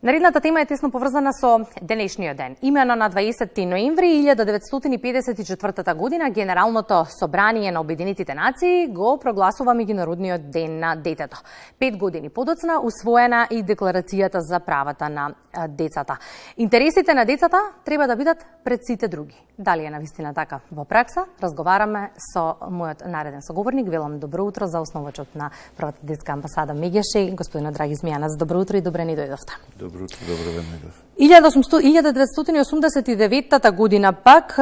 Наредната тема е тесно поврзана со денешниот ден. Имено на 20 ноември 1954 година Генералното собрание на Обединетите нации го прогласува меѓународниот ден на детето. 5 години подоцна усвоена и Декларацијата за правата на децата. Интересите на децата треба да бидат пред сите други. Дали е навистина така во пракса? Разговараме со мојот нареден соговорник. Велам добро утро за основачот на првата детска амбасада Меѓеше, господинот Драги Змијанац. Добро утро и добре ни дојдовте. Добро утро, добро ве најдов. 1989 година пак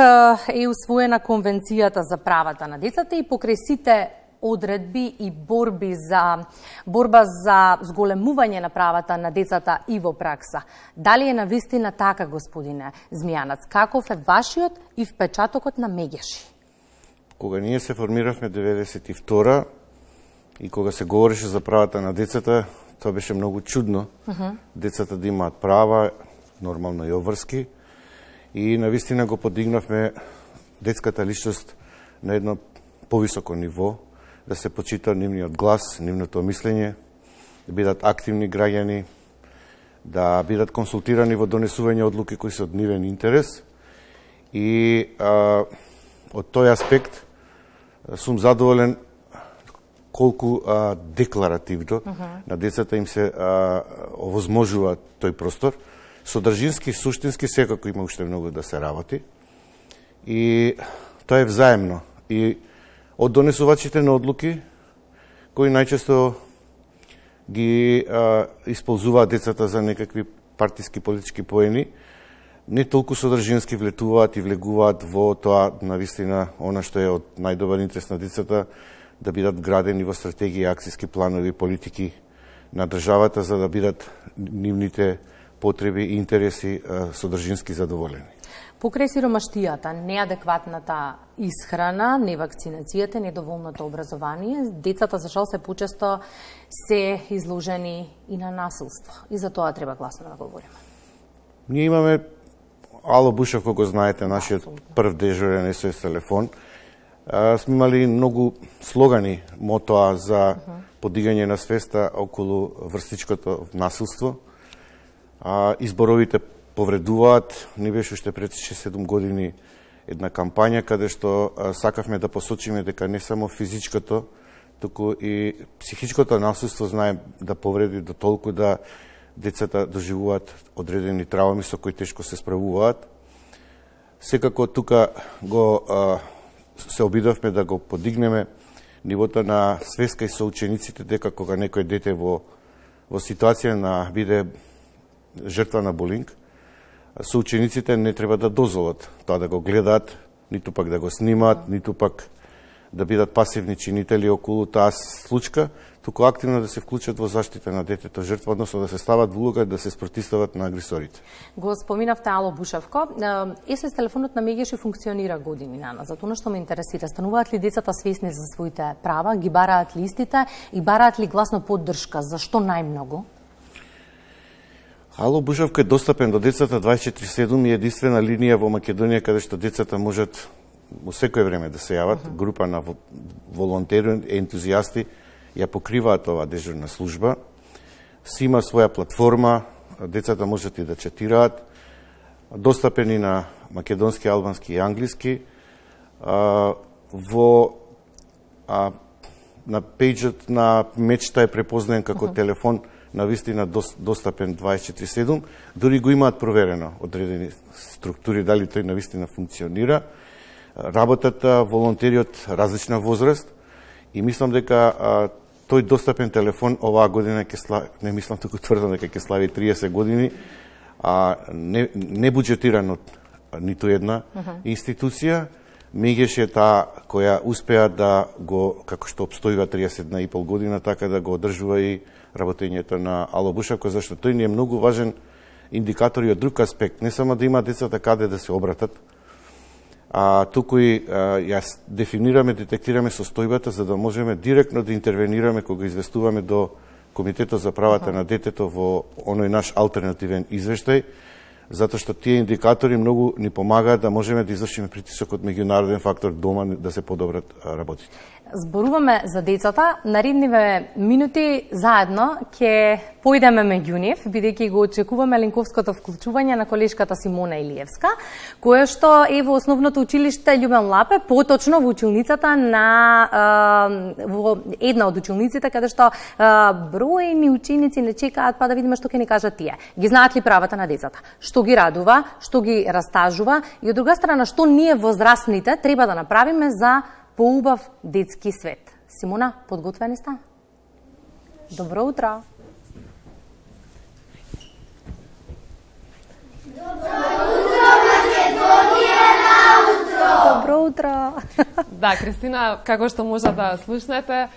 е усвоена Конвенцијата за правата на децата и покрај сите одредби и борба за зголемување на правата на децата и во пракса. Дали е навистина така, господине Змијанац? Каков е вашиот и впечатокот на Меѓеши? Кога ние се формиравме 92 и кога се говореше за правата на децата, тоа беше многу чудно. Децата да имаат права, нормално и обврски. И навистина го подигнавме детската личност на едно повисоко ниво, да се почита нивниот глас, нивното мислење, да бидат активни граѓани, да бидат консултирани во донесување одлуки кои се од нивен интерес. И од тој аспект сум задоволен колку декларативно на децата им се овозможува тој простор. Содржински, суштински, секако има уште многу да се работи. И тоа е взаемно. И од донесувачите на одлуки, кои најчесто ги исползуваат децата за некакви партиски политички поени, не толку содржински влетуваат и влегуваат во тоа, навистина, она што е од најдобар интерес на децата, да бидат градени во стратегии, акцијски планови и политики на државата, за да бидат нивните потреби и интереси содржински задоволени. Покрај сиромаштијата, неадекватната исхрана, невакцинацијата, недоволното образование, децата за жал се почесто се изложени и на насилство. И за тоа треба гласно да говориме. Ние имаме Ало Бушев, кога знаете, нашиот прв дежурен СОС телефон. Сме имали многу слогани мотоа за подигање на свеста околу врстичкото насилство. Изборовите повредуваат. Не беше уште пред 6-7 години една кампања каде што сакавме да посочиме дека не само физичкото, туку и психичкото насилство знае да повреди до толку да децата доживуваат одредени травми со кои тешко се справуваат. Секако тука се обидовме да го подигнеме нивото на свеска и со учениците дека кога некој дете во ситуација на биде жртва на булинг, со учениците не треба да дозволат тоа да го гледаат, ниту пак да го снимаат, ниту пак да бидат пасивни чинители околу таа случка, туку активно да се вклучат во заштита на детето жртва, односно да се стават во улога да се спротивстават на агресорите. Го споминавте Ало Бушевко. СОС телефонот на Меѓеши функционира години назад. Затоа што ме интересира, стануваат ли децата свесни за своите права, ги бараат ли истите и бараат ли гласно поддршка? Зашто најмногу? Ало Бушевко е достапен до децата 24/7 и единствена линија во Македонија каде што децата можат во секој време да се јават. Група на волонтери, ентузијасти ја покриваат оваа дежурна служба. Си има своја платформа, децата можат и да четираат, достапени на македонски, албански и англиски. На пејџот на Мечта е препознаен како телефон навистина достапен 24/7, дори го имаат проверено одредени структури дали тој навистина функционира. Работат волонтери од различна возраст и мислам дека тој достапен телефон оваа година ќе слави, не мислам туку тврдам дека ќе слави 30 години, не буџетиран од ниту една институција. Меѓеше таа која успеа да го, како што обстојува 31,5 година, така да го одржува и работењето на Ало Бушевко, зашто тој ни е многу важен индикатор и од друг аспект. Не само да има децата каде да се обратат, туку и ја дефинираме, детектираме состојбата за да можеме директно да интервенираме кога известуваме до Комитетот за правата на детето во оној наш алтернативен извештај, затоа што тие индикатори многу ни помагаат да можеме да извршиме притисок од меѓународен фактор дома да се подобрат работите. зборуваме за децата, наредниве минути заедно ќе појдеме меѓу нив, бидејќи го очекуваме ленковското вклучување на колешката Симона Илиевска, која што е во основното училиште Љубен Лапе, поточно во училницата во една од училниците каде што бројни ученици не чекаат, па да видиме што ќе ни кажат тие. Ги знаат ли правата на децата? Што ги радува, што ги растажува и од друга страна што ние возрастните треба да направиме за поубав детски свет. Симона, подготвени сте? Добро утро! Добро утро! Да, Кристина, како што може да слушнете,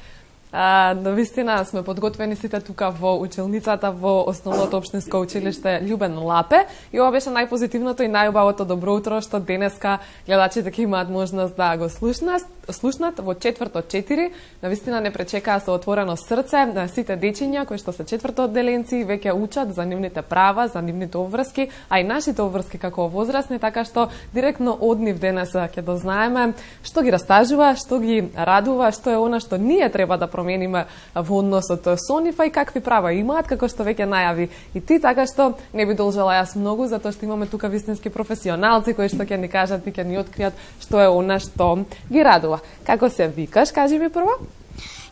навистина сме подготвени сите тука во училницата во основното општинско училиште Љубен Лапе и ова беше најпозитивното и најубавото добро утро што денеска гледачите ќе имаат можност да го слушнат во четврто 4. Навистина не пречекаа со отворено срце на сите дечиња кои што се четврто одделенци и веќе учат за нивните права, за нивните обврски, а и нашите обврски како возрастни, така што директно од нив денес ќе дознаеме што ги растажува, што ги радува, што е она што ние треба да промениме во односот со нив и какви права имаат, како што веќе најави и ти, така што не би должела јас многу, затоа што имаме тука вистински професионалци кои што ќе ни кажат и ќе ни откријат што е она што ги радува. Како се викаш? Кажи ми прво.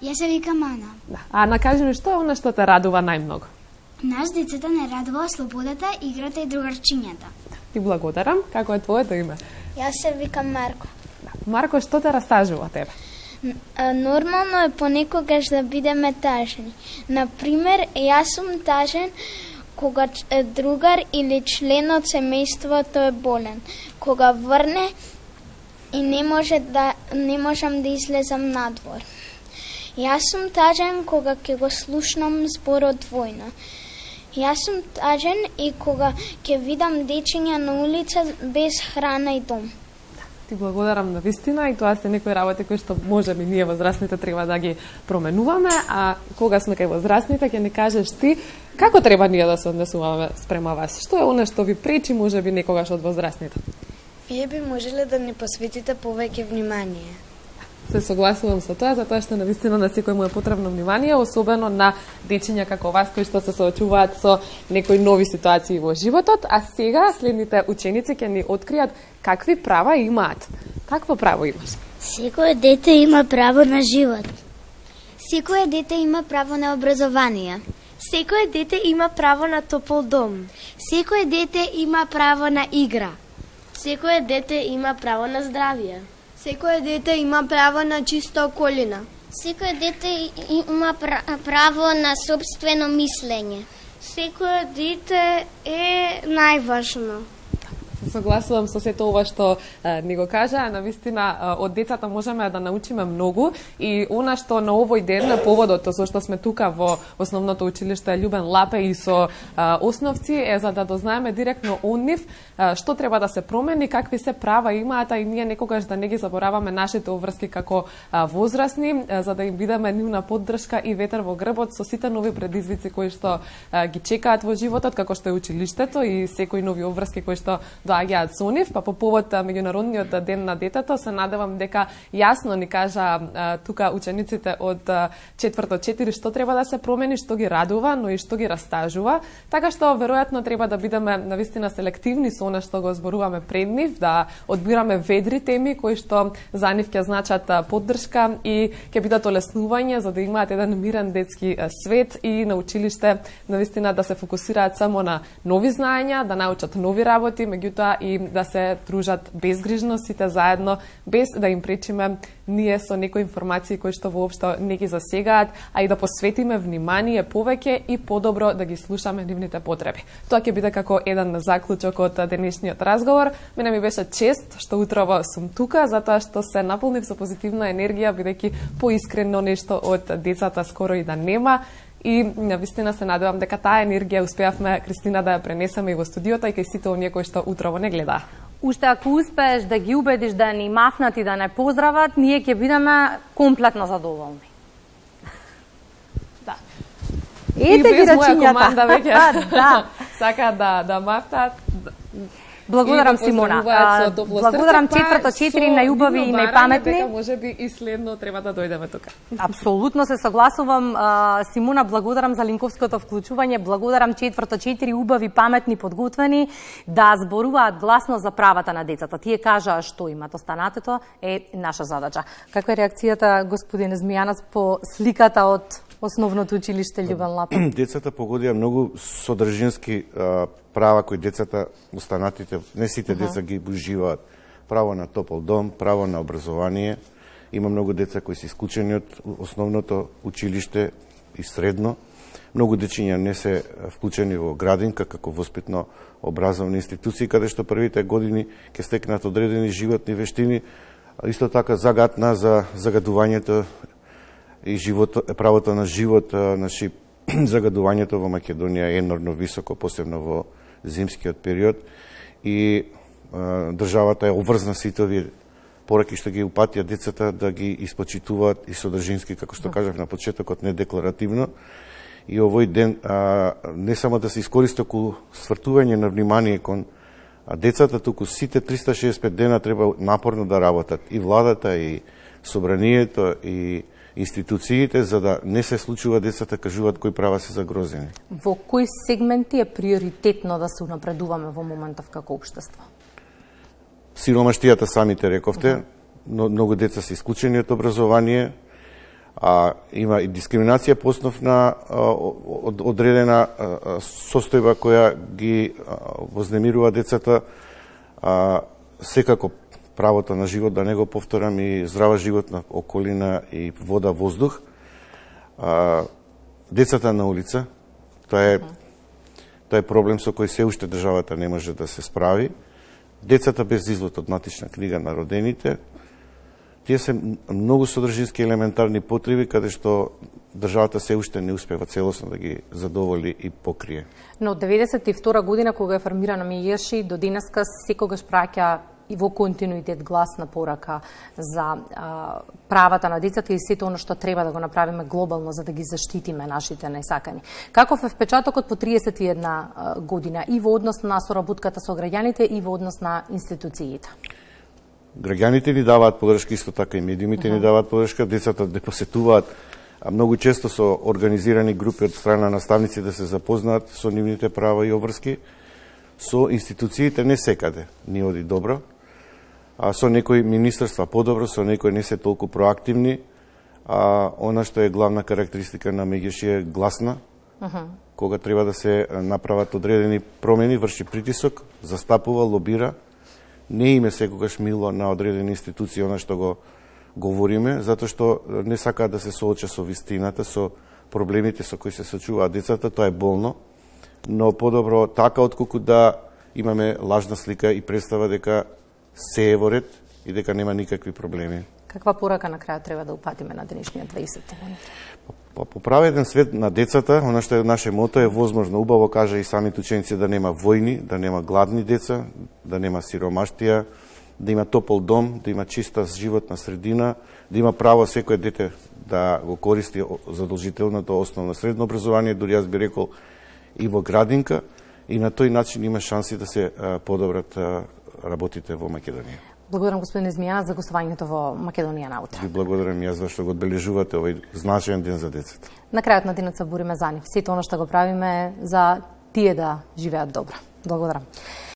Јас се викам Ана. Да. Ана, кажи ми што е она што те радува најмногу? Нас децата не радува слободата, играта и другарчињата. Ти благодарам. Како е твоето име? Јас се викам Марко. Марко, што те растажува тебе? Нормално е понекогаш да бидеме тажни. Например, јас сум тажен кога другар или член од семејството е болен. Кога врне и не можам да излезам надвор. Јас сум тажен кога ќе го слушнам зборот двојно. Јас сум тажен и кога ќе видам дечиња на улица без храна и дом. Ти благодарам на вистина и тоа се некои работи кои што може би ние возрастните треба да ги променуваме, а кога сме кај возрастните ќе ни кажеш ти како треба ние да се однесуваме спрема вас. Што е она што ви пречи може би некогаш од возрастните? Вие би можеле да ни посветите повеќе внимание. Се согласувам со тоа, затоа што навистина на секој му е потребно внимание, особено на дечиња како вас кои што се соочуваат со некои нови ситуации во животот, а сега следните ученици ќе ни откријат какви права имаат. Какво право имаш? Секое дете има право на живот. Секое дете има право на образование. Секое дете има право на топол дом. Секое дете има право на игра. Секое дете има право на здравје. Секое дете има право на чиста околина. Секое дете има право на собствено мислење. Секое дете е најважно. Согласувам со сето ова што ни го кажа, навистина од децата можеме да научиме многу и она што на овој ден поводот со што сме тука во основното училиште Љубен Лапе и со основци е за да дознаеме директно од нив што треба да се промени, какви се права имаат, а и ние некогаш да не ги забораваме нашите обврски како возрастни, за да им бидеме нивна поддршка и ветер во грбот со сите нови предизвици кои што ги чекаат во животот, како што е училиштето и секои нови обврски кои што доаѓаат со нив, па по повод меѓународниот ден на детето се надевам дека јасно ни кажа тука учениците од четврто 4 што треба да се промени, што ги радува, но и што ги растажува, така што веројатно треба да бидеме навистина селективни со она што го зборуваме пред нив, да одбираме ведри теми кои што за нив ќе значат поддршка и ќе бидат олеснување за да имаат еден мирен детски свет и на училиште навистина да се фокусираат само на нови знаења, да научат нови работи, меѓутоа и да се дружат безгрижно сите заедно, без да им пречиме ние со некои информации кои што воопшто не ги засегаат, а и да посветиме внимание повеќе и подобро да ги слушаме нивните потреби. Тоа ќе биде како еден заклучок од денешниот разговор. Мене ми беше чест што утрово сум тука, затоа што се наполнив со позитивна енергија, бидејќи поискрено нешто од децата скоро и да нема. И навистина се надевам дека таа енергија успеавме, Кристина, да ја пренесеме и во студиото и кај сите оние кои што утрово не гледаа. Уште ако успееш да ги убедиш да ни мафнат и да не поздрават, ние ќе бидеме комплетно задоволни. Да. Ете ги рачињата. Команда веќе сака да мафтат. Благодарам, и го Симона. поздравуваат со топло срце, Благодарам па четврто 4 најубави и најпаметни. Дека можеби и следно треба да дојдеме тука. Апсолутно се согласувам. Симона, благодарам за линковското вклучување. Благодарам четврто 4 убави, паметни, подготвени да зборуваат гласно за правата на децата. Тие кажаа што имат, останатото е наша задача. Каква е реакцијата, господин Змијанац, по сликата од Основното училиште Љубан Лапин? Децата погодија многу содржински права кои децата, останатите, не сите деца ги уживаат. Право на топол дом, право на образование. Има многу деца кои се исклучени од основното училиште и средно. Многу дечиња не се вклучени во градинка како воспитно образовни институции, каде што првите години ќе стекнат одредени животни вештини, исто така загатна за загадувањето и правото на живот, значи загадувањето во Македонија е енормно високо, посебно во зимскиот период, и државата е обврзна сите овие пораки што ги упатија децата да ги испочитуваат и содржински, како што кажав на почетокот, не декларативно. И овој ден не само да се искористи околу свртување на внимание кон децата, туку сите 365 дена треба напорно да работат и владата, и собранието, и институциите, за да не се случува децата кажуваат кои права се загрозени. Во кои сегменти е приоритетно да се унапредуваме во моментов како општество? Сиромаштијата самите рековте, но многу деца се исклучени од образование, има и дискриминација по основ на одредена состојба која ги вознемирува децата, секако правото на живот, да не го повторам, и здрава животна околина и вода, воздух. Децата на улица, тоа е проблем со кој се уште државата не може да се справи. Децата без извод од матична книга на родените, тие се многу содржински елементарни потреби, каде што државата се уште не успева целосно да ги задоволи и покрие. Но од 92 година, кога е формирана МИЕШИ, до денеска секогаш праќа и во континуитет гласна порака за правата на децата и сето оно што треба да го направиме глобално за да ги заштитиме нашите најсакани. Каков е впечатокот по 31 година и во однос на соработката со граѓаните и во однос на институциите? Граѓаните ни даваат подршка, исто така и медиумите ни даваат подршка, децата да посетуваат многу често со организирани групи од страна на наставници да се запознаат со нивните права и обврски. Со институциите не секаде ни оди добро, со некои министерства подобро, со некои не се толку проактивни. Она што е главна карактеристика на МГШ е гласна. Кога треба да се направат одредени промени, врши притисок, застапува, лобира. Не име секогаш мило на одредени институции она што го говориме, затоа што не сакаат да се сооча со вистината, со проблемите со кои се соочуваат децата, тоа е болно. Но подобро така отколку да имаме лажна слика и представа дека се е во ред и дека нема никакви проблеми. Каква порака на крајот треба да упатиме на денешниот 20 ноември? По праведен свет на децата, она што е наше мото е возможно. Убаво кажа и самите ученици да нема војни, да нема гладни деца, да нема сиромаштија, да има топол дом, да има чиста животна средина, да има право секој дете да го користи задолжителното основно средно образование, дури јас би рекол и во градинка, и на тој начин има шанси да се подобрат работите во Македонија. Благодарам, господин Змијанац, за гостувањето во Македонија наутро. Ви благодарам јас за што го одбележувате овој значаен ден за децата. На крајот на денот се бориме за нив. Сето оно што го правиме за тие да живеат добро. Благодарам.